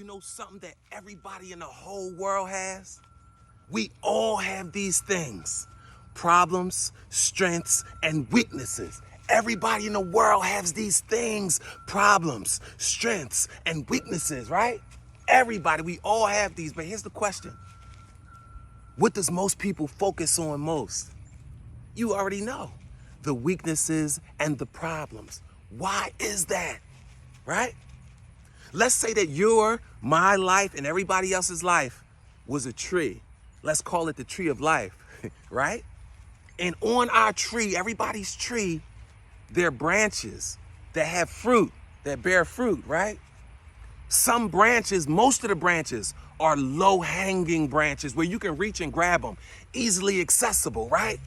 You know something that everybody in the whole world has? We all have these things. Problems, strengths, and weaknesses. Everybody in the world has these things, problems, strengths, and weaknesses, right? Everybody, we all have these, but here's the question. What does most people focus on most? You already know. The weaknesses and the problems. Why is that, right? Let's say that my life, and everybody else's life was a tree. Let's call it the tree of life, right? And on our tree, everybody's tree, there are branches that have fruit, that bear fruit, right? Some branches, most of the branches are low-hanging branches where you can reach and grab them, easily accessible, right?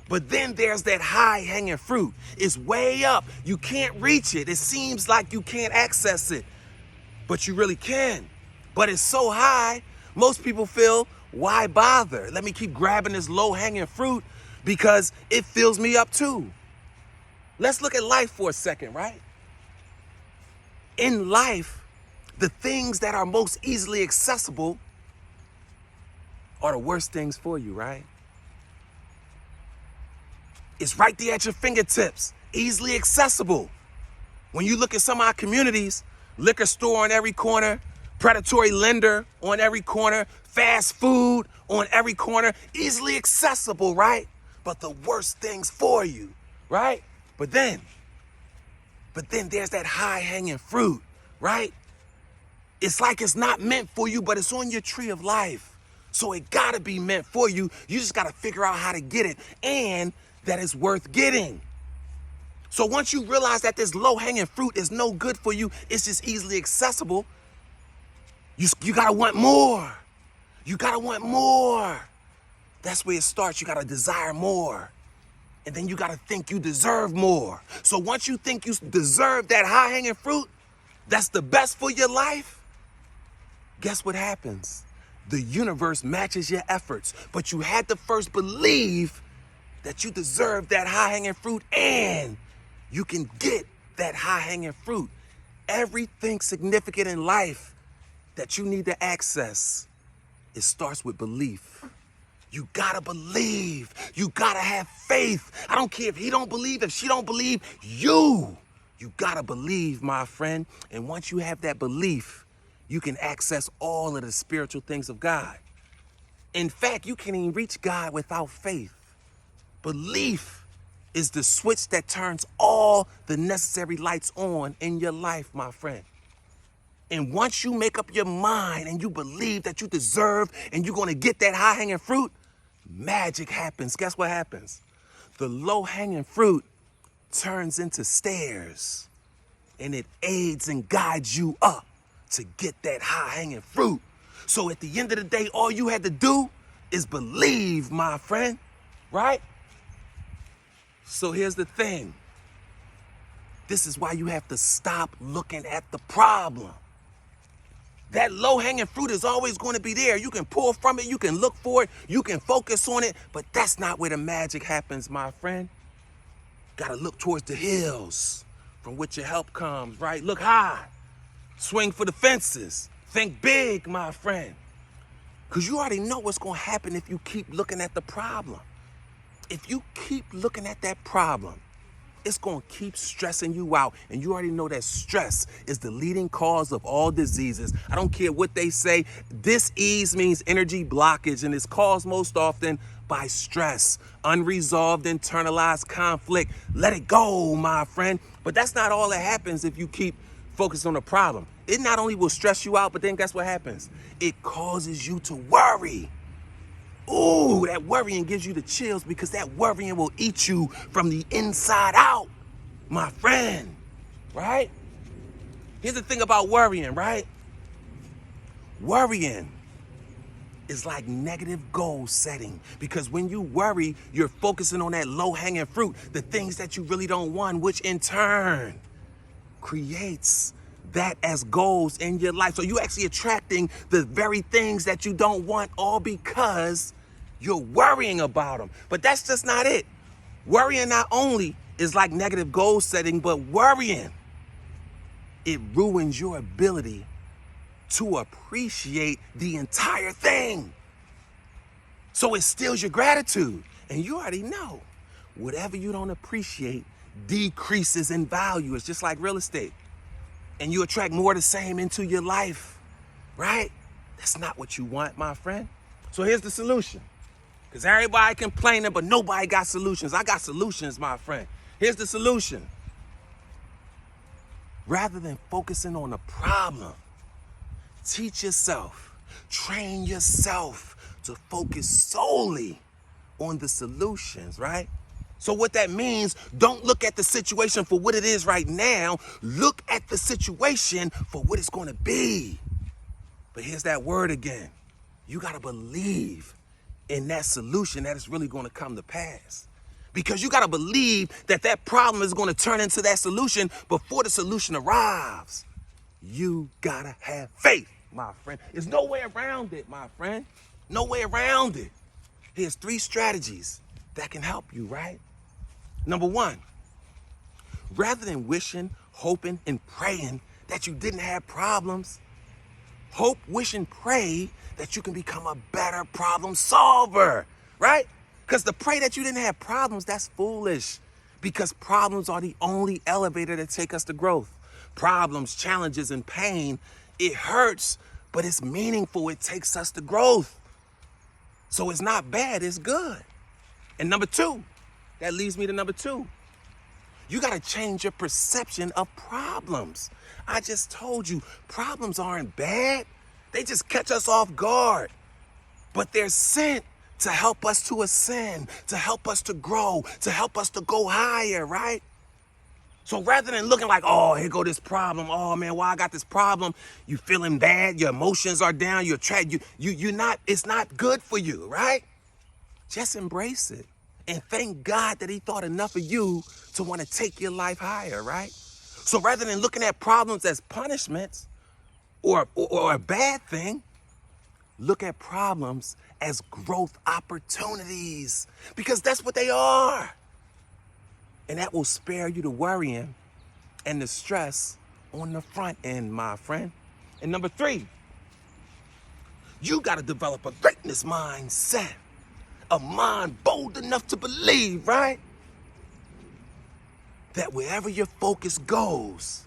But then there's that high-hanging fruit. It's way up. You can't reach it. It seems like you can't access it, but you really can. But it's so high, most people feel, why bother? Let me keep grabbing this low-hanging fruit because it fills me up too. Let's look at life for a second, right? In life, the things that are most easily accessible are the worst things for you, right? It's right there at your fingertips, easily accessible. When you look at some of our communities, liquor store on every corner, predatory lender on every corner, fast food on every corner, easily accessible, right? But the worst things for you, right? But then there's that high-hanging fruit, right? It's like it's not meant for you, but it's on your tree of life. So it gotta be meant for you. You just gotta figure out how to get it and that it's worth getting. So once you realize that this low-hanging fruit is no good for you, it's just easily accessible, you gotta want more. You gotta want more. That's where it starts. You gotta desire more. And then you gotta think you deserve more. So once you think you deserve that high-hanging fruit, that's the best for your life, guess what happens? The universe matches your efforts, but you had to first believe that you deserve that high-hanging fruit and you can get that high-hanging fruit. Everything significant in life that you need to access, it starts with belief. You gotta believe. You gotta have faith. I don't care if he don't believe, if she don't believe, you gotta believe, my friend. And once you have that belief, you can access all of the spiritual things of God. In fact, you can't even reach God without faith. Belief is the switch that turns all the necessary lights on in your life, my friend. And once you make up your mind and you believe that you deserve and you're gonna get that high-hanging fruit, magic happens. Guess what happens? The low-hanging fruit turns into stairs and it aids and guides you up to get that high-hanging fruit. So at the end of the day, all you had to do is believe, my friend, right? So here's the thing. This is why you have to stop looking at the problem. That low-hanging fruit is always going to be there. You can pull from it, you can look for it, you can focus on it, but that's not where the magic happens, my friend. Gotta look towards the hills from which your help comes, right? Look high, swing for the fences, think big, my friend. Because you already know what's going to happen if you keep looking at the problem. If you keep looking at that problem, it's going to keep stressing you out. And you already know that stress is the leading cause of all diseases. I don't care what they say. Dis-ease means energy blockage, and it's caused most often by stress, unresolved internalized conflict. Let it go, my friend. But that's not all that happens if you keep focused on the problem. It not only will stress you out, but then guess what happens? It causes you to worry. Ooh, that worrying gives you the chills because that worrying will eat you from the inside out, my friend, right? Here's the thing about worrying, right? Worrying is like negative goal setting because when you worry, you're focusing on that low-hanging fruit, the things that you really don't want, which in turn creates that as goals in your life. So you're actually attracting the very things that you don't want, all because you're worrying about them. But that's just not it. Worrying not only is like negative goal setting, but worrying, it ruins your ability to appreciate the entire thing. So it steals your gratitude. And you already know, whatever you don't appreciate decreases in value. It's just like real estate. And you attract more of the same into your life, right? That's not what you want, my friend. So here's the solution. Because everybody complaining, but nobody got solutions. I got solutions, my friend. Here's the solution. Rather than focusing on the problem, teach yourself, train yourself to focus solely on the solutions, right? So what that means, don't look at the situation for what it is right now. Look at the situation for what it's going to be. But here's that word again. You got to believe in that solution that it's really going to come to pass. Because you got to believe that that problem is going to turn into that solution before the solution arrives. You got to have faith, my friend. There's no way around it, my friend. No way around it. Here's 3 strategies that can help you, right? Number 1, rather than wishing, hoping, and praying that you didn't have problems, hope, wish, and pray that you can become a better problem solver, right? Because to pray that you didn't have problems, that's foolish. Because problems are the only elevator that take us to growth. Problems, challenges, and pain, it hurts, but it's meaningful. It takes us to growth. So it's not bad, it's good. And number 2, that leads me to number 2. You got to change your perception of problems. I just told you, problems aren't bad. They just catch us off guard. But they're sent to help us to ascend, to help us to grow, to help us to go higher, right? So rather than looking like, oh, here go this problem. Oh man, why I got this problem? You feeling bad, your emotions are down, you're not, it's not good for you, right? Just embrace it. And thank God that he thought enough of you to want to take your life higher, right? So rather than looking at problems as punishments or a bad thing, look at problems as growth opportunities, because that's what they are. And that will spare you the worrying and the stress on the front end, my friend. And number 3, you got to develop a greatness mindset, a mind bold enough to believe, right? That wherever your focus goes,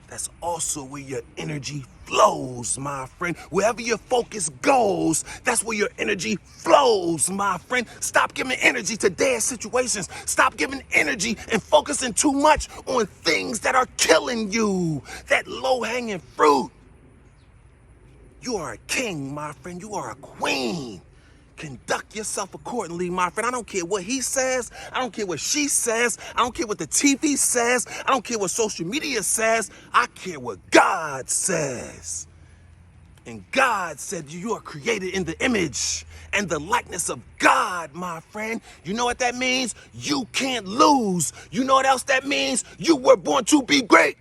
that's also where your energy flows, my friend. Wherever your focus goes, that's where your energy flows, my friend. Stop giving energy to dead situations. Stop giving energy and focusing too much on things that are killing you, that low-hanging fruit. You are a king, my friend. You are a queen. Conduct yourself accordingly, my friend. I don't care what he says. I don't care what she says. I don't care what the TV says. I don't care what social media says. I care what God says. And God said you are created in the image and the likeness of God, my friend. You know what that means? You can't lose. You know what else that means? You were born to be great.